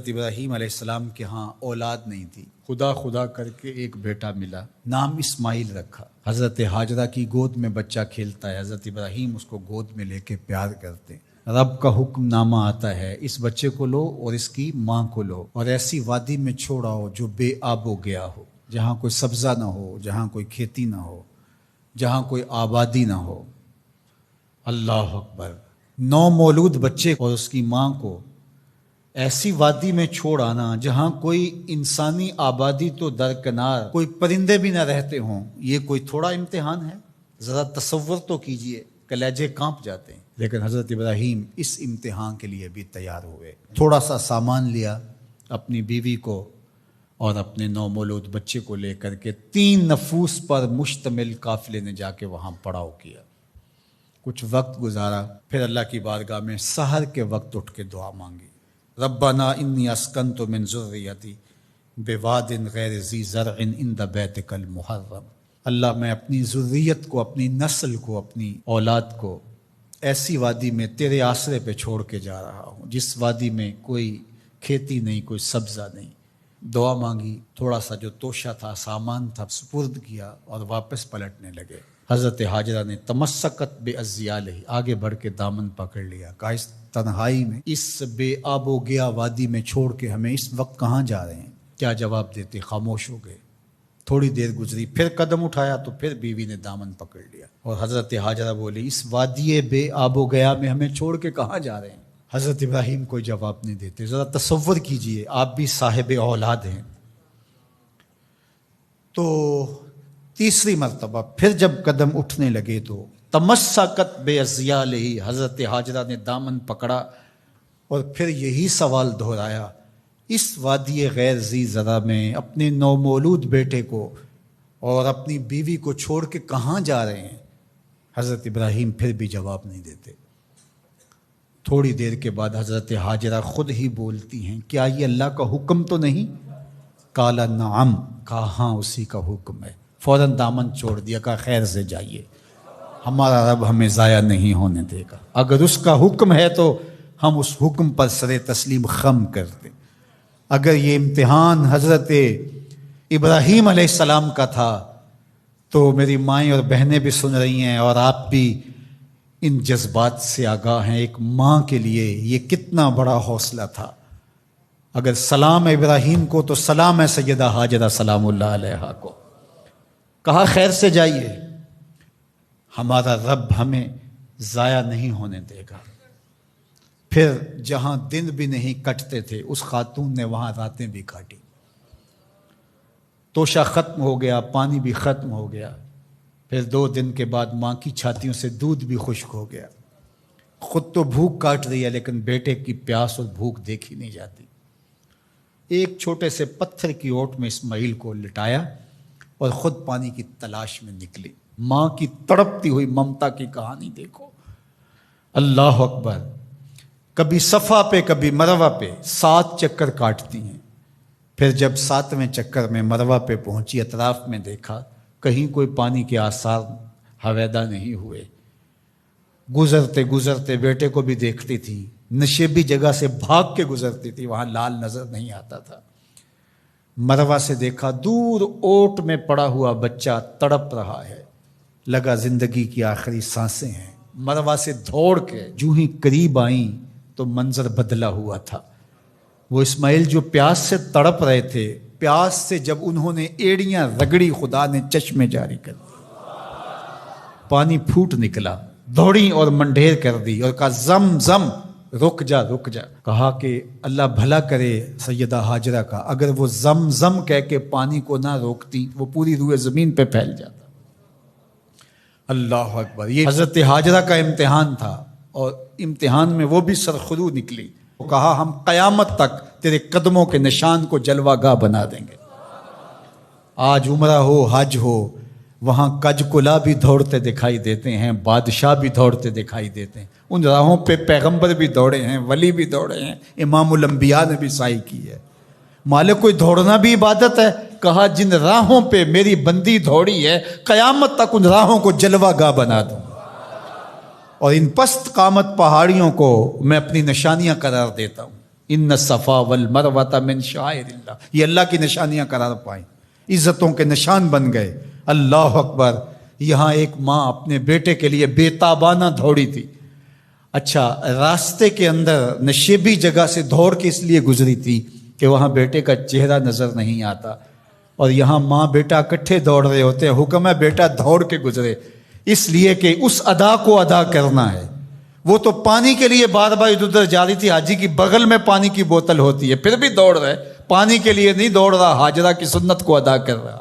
ابراہیم علیہ السلام کے ہاں اولاد نہیں تھی، خدا خدا کر کے ایک بیٹا ملا، نام اسماعیل رکھا۔ حضرت ہاجرہ کی گود میں بچہ کھیلتا ہے، حضرت ابراہیم اس کو گود میں لے کے پیار کرتے ہیں۔ رب کا حکم نامہ آتا ہے، اس بچے کو لو اور اس کی ماں کو لو اور ایسی وادی میں چھوڑاؤ جو بے آب و گیا ہو، جہاں کوئی سبزہ نہ ہو، جہاں کوئی کھیتی نہ ہو، جہاں کوئی آبادی نہ ہو۔ اللہ اکبر! نومولود بچے اور اس کی ماں کو ایسی وادی میں چھوڑ آنا جہاں کوئی انسانی آبادی تو درکنار، کوئی پرندے بھی نہ رہتے ہوں، یہ کوئی تھوڑا امتحان ہے؟ ذرا تصور تو کیجئے، کلیجے کانپ جاتے ہیں۔ لیکن حضرت ابراہیم اس امتحان کے لیے بھی تیار ہوئے۔ تھوڑا سا سامان لیا، اپنی بیوی کو اور اپنے نومولود بچے کو لے کر کے 3 نفوس پر مشتمل قافلے نے جا کے وہاں پڑاؤ کیا۔ کچھ وقت گزارا، پھر اللہ کی بارگاہ میں سحر کے وقت اٹھ کے دعا مانگی، ربنا انی اسکنت من ذریتی بواد غیر ذی زرع عند بیتک المحرم۔ اللہ، میں اپنی ذریت کو، اپنی نسل کو، اپنی اولاد کو ایسی وادی میں تیرے آسرے پہ چھوڑ کے جا رہا ہوں جس وادی میں کوئی کھیتی نہیں، کوئی سبزہ نہیں۔ دعا مانگی، تھوڑا سا جو توشہ تھا، سامان تھا، سپرد کیا اور واپس پلٹنے لگے۔ حضرت ہاجرہ نے تمسکت بعضیالہ، آگے بڑھ کے دامن پکڑ لیا، کہا اس تنہائی میں، اس بے آب و گیا وادی میں چھوڑ کے ہمیں اس وقت کہاں جا رہے ہیں؟ کیا جواب دیتے؟ خاموش ہو گئے۔ تھوڑی دیر گزری، پھر قدم اٹھایا تو پھر بیوی نے دامن پکڑ لیا اور حضرت ہاجرہ بولی، اس وادی بے آب و گیا میں ہمیں چھوڑ کے کہاں جا رہے ہیں؟ حضرت ابراہیم کوئی جواب نہیں دیتے۔ ذرا تصور کیجئے، آپ بھی صاحب اولاد ہیں۔ تو تیسری مرتبہ پھر جب قدم اٹھنے لگے تو تمسکت بعضیالہ، حضرت ہاجرہ نے دامن پکڑا اور پھر یہی سوال دہرایا، اس وادی غیر ذی زرع میں اپنے نومولود بیٹے کو اور اپنی بیوی کو چھوڑ کے کہاں جا رہے ہیں؟ حضرت ابراہیم پھر بھی جواب نہیں دیتے۔ تھوڑی دیر کے بعد حضرت ہاجرہ خود ہی بولتی ہیں، کیا یہ اللہ کا حکم تو نہیں؟ قال نعم، کہا ہاں اسی کا حکم ہے۔ فوراً دامن چھوڑ دیا، کہا خیر سے جائیے، ہمارا رب ہمیں ضائع نہیں ہونے دے گا، اگر اس کا حکم ہے تو ہم اس حکم پر سر تسلیم خم کر دیں۔ اگر یہ امتحان حضرت ابراہیم علیہ السلام کا تھا تو میری مائیں اور بہنیں بھی سن رہی ہیں اور آپ بھی ان جذبات سے آگاہ ہیں۔ ایک ماں کے لیے یہ کتنا بڑا حوصلہ تھا۔ اگر سلام ابراہیم کو تو سلام ہے سیدہ ہاجرہ سلام اللہ علیہا کو۔ کہا خیر سے جائیے، ہمارا رب ہمیں ضائع نہیں ہونے دے گا۔ پھر جہاں دن بھی نہیں کٹتے تھے اس خاتون نے وہاں راتیں بھی کاٹی۔ توشہ ختم ہو گیا، پانی بھی ختم ہو گیا۔ پھر 2 دن کے بعد ماں کی چھاتیوں سے دودھ بھی خشک ہو گیا۔ خود تو بھوک کاٹ رہی ہے لیکن بیٹے کی پیاس اور بھوک دیکھی نہیں جاتی۔ ایک چھوٹے سے پتھر کی اوٹ میں اسماعیل کو لٹایا اور خود پانی کی تلاش میں نکلی۔ ماں کی تڑپتی ہوئی ممتا کی کہانی دیکھو۔ اللہ اکبر! کبھی صفا پہ کبھی مروہ پہ 7 چکر کاٹتی ہیں۔ پھر جب 7ویں چکر میں مروہ پہ پہنچی، اطراف میں دیکھا، کہیں کوئی پانی کے آثار ہویدا نہیں ہوئے۔ گزرتے گزرتے بیٹے کو بھی دیکھتی تھی، نشیبی جگہ سے بھاگ کے گزرتی تھی، وہاں لال نظر نہیں آتا تھا۔ مروہ سے دیکھا، دور اوٹ میں پڑا ہوا بچہ تڑپ رہا ہے، لگا زندگی کی آخری سانسیں ہیں۔ مروہ سے دوڑ کے جو ہی قریب آئیں تو منظر بدلا ہوا تھا۔ وہ اسماعیل جو پیاس سے تڑپ رہے تھے، پیاس سے جب انہوں نے ایڑیاں رگڑی، خدا نے چشمے جاری کر دی، پانی پھوٹ نکلا۔ دوڑی اور منڈھیر کر دی اور کہا زم زم، رک جا رک جا۔ کہا کہ اللہ بھلا کرے سیدہ ہاجرہ کا، اگر وہ زم زم کہہ کے پانی کو نہ روکتی وہ پوری روئے زمین پہ پھیل جاتا۔ اللہ اکبر! یہ حضرت ہاجرہ کا امتحان تھا اور امتحان میں وہ بھی سرخرو نکلی۔ وہ کہا ہم قیامت تک تیرے قدموں کے نشان کو جلوہ گاہ بنا دیں گے۔ آج عمرہ ہو، حج ہو، وہاں کج کلا بھی دوڑتے دکھائی دیتے ہیں، بادشاہ بھی دوڑتے دکھائی دیتے ہیں۔ ان راہوں پہ پیغمبر بھی دوڑے ہیں، ولی بھی دوڑے ہیں، امام الانبیاء نے بھی سعی کی ہے۔ مالک کوئی دوڑنا بھی عبادت ہے؟ کہا جن راہوں پہ میری بندی دوڑی ہے قیامت تک ان راہوں کو جلوہ گاہ بنا دوں، اور ان پست قامت پہاڑیوں کو میں اپنی نشانیاں قرار دیتا ہوں۔ ان الصفا والمروۃ من شعائر اللہ، یہ اللہ کی نشانیاں قرار پائیں، عزتوں کے نشان بن گئے۔ اللہ اکبر۔ یہاں ایک ماں اپنے بیٹے کے لیے بے تابانہ دوڑی تھی۔ اچھا، راستے کے اندر نشیبی جگہ سے دوڑ کے اس لیے گزری تھی کہ وہاں بیٹے کا چہرہ نظر نہیں آتا، اور یہاں ماں بیٹا اکٹھے دوڑ رہے ہوتے ہیں، حکم ہے بیٹا دوڑ کے گزرے، اس لیے کہ اس ادا کو ادا کرنا ہے۔ وہ تو پانی کے لیے بار بار ادھر ادھر جا رہی تھی، حاجی کی بغل میں پانی کی بوتل ہوتی ہے پھر بھی دوڑ رہے، پانی کے لیے نہیں دوڑ رہا، ہاجرہ کی سنت کو ادا کر رہا۔